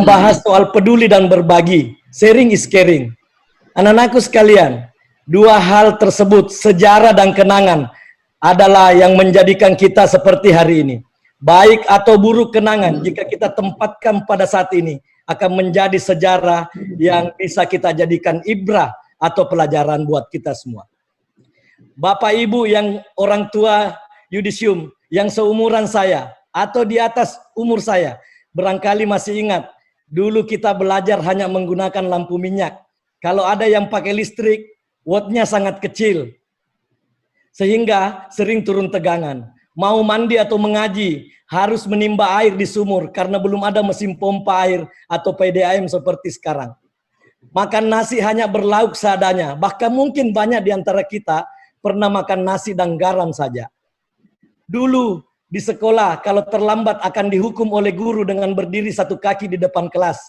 Membahas soal peduli dan berbagi, sharing is caring. Anak-anakku sekalian, dua hal tersebut, sejarah dan kenangan, adalah yang menjadikan kita seperti hari ini. Baik atau buruk kenangan, jika kita tempatkan pada saat ini, akan menjadi sejarah yang bisa kita jadikan ibrah atau pelajaran buat kita semua. Bapak Ibu yang orang tua yudisium, yang seumuran saya, atau di atas umur saya, barangkali masih ingat, dulu kita belajar hanya menggunakan lampu minyak. Kalau ada yang pakai listrik, wattnya sangat kecil, sehingga sering turun tegangan. Mau mandi atau mengaji, harus menimba air di sumur, karena belum ada mesin pompa air atau PDAM seperti sekarang. Makan nasi hanya berlauk seadanya, bahkan mungkin banyak di antara kita pernah makan nasi dan garam saja. Dulu di sekolah, kalau terlambat akan dihukum oleh guru dengan berdiri satu kaki di depan kelas.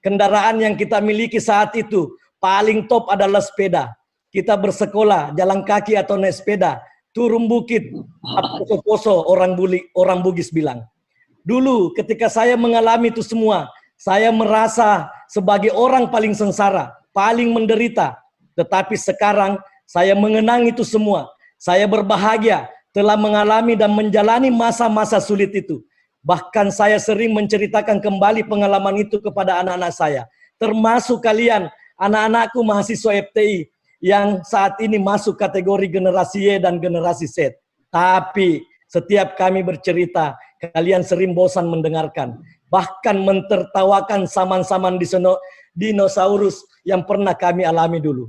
Kendaraan yang kita miliki saat itu paling top adalah sepeda. Kita bersekolah, jalan kaki atau naik sepeda, turun bukit, poso-poso orang Bugis bilang. Dulu ketika saya mengalami itu semua, saya merasa sebagai orang paling sengsara, paling menderita. Tetapi sekarang saya mengenang itu semua. Saya berbahagia telah mengalami dan menjalani masa-masa sulit itu. Bahkan saya sering menceritakan kembali pengalaman itu kepada anak-anak saya. Termasuk kalian, anak-anakku mahasiswa FTI, yang saat ini masuk kategori generasi Y dan generasi Z. Tapi setiap kami bercerita, kalian sering bosan mendengarkan. Bahkan mentertawakan saman-saman dinosaurus yang pernah kami alami dulu.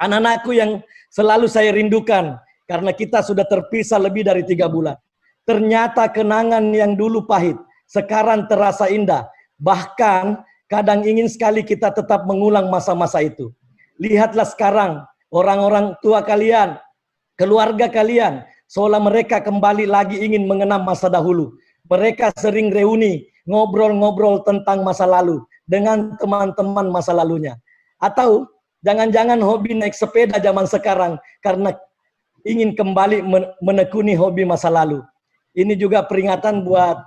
Anak-anakku yang selalu saya rindukan, karena kita sudah terpisah lebih dari 3 bulan. Ternyata kenangan yang dulu pahit, sekarang terasa indah. Bahkan kadang ingin sekali kita tetap mengulang masa-masa itu. Lihatlah sekarang, orang-orang tua kalian, keluarga kalian, seolah mereka kembali lagi ingin mengenang masa dahulu. Mereka sering reuni, ngobrol-ngobrol tentang masa lalu, dengan teman-teman masa lalunya. Atau jangan-jangan hobi naik sepeda zaman sekarang, karena ingin kembali menekuni hobi masa lalu. Ini juga peringatan buat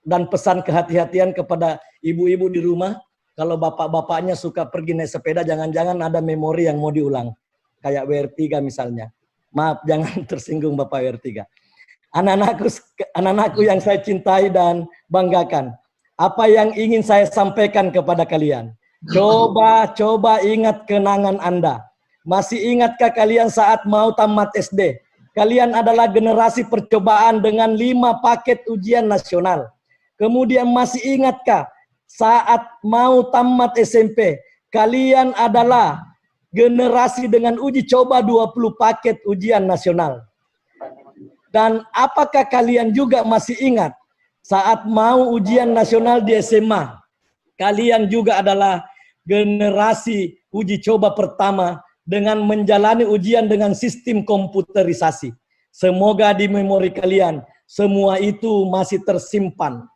dan pesan kehati-hatian kepada ibu-ibu di rumah. Kalau bapak-bapaknya suka pergi naik sepeda, jangan-jangan ada memori yang mau diulang. Kayak WR3 misalnya. Maaf, jangan tersinggung Bapak WR3. Anak-anakku yang saya cintai dan banggakan. Apa yang ingin saya sampaikan kepada kalian? Coba ingat kenangan Anda. Masih ingatkah kalian saat mau tamat SD? Kalian adalah generasi percobaan dengan 5 paket ujian nasional. Kemudian masih ingatkah saat mau tamat SMP? Kalian adalah generasi dengan uji coba 20 paket ujian nasional. Dan apakah kalian juga masih ingat saat mau ujian nasional di SMA? Kalian juga adalah generasi uji coba pertama dengan menjalani ujian dengan sistem komputerisasi. Semoga di memori kalian semua itu masih tersimpan.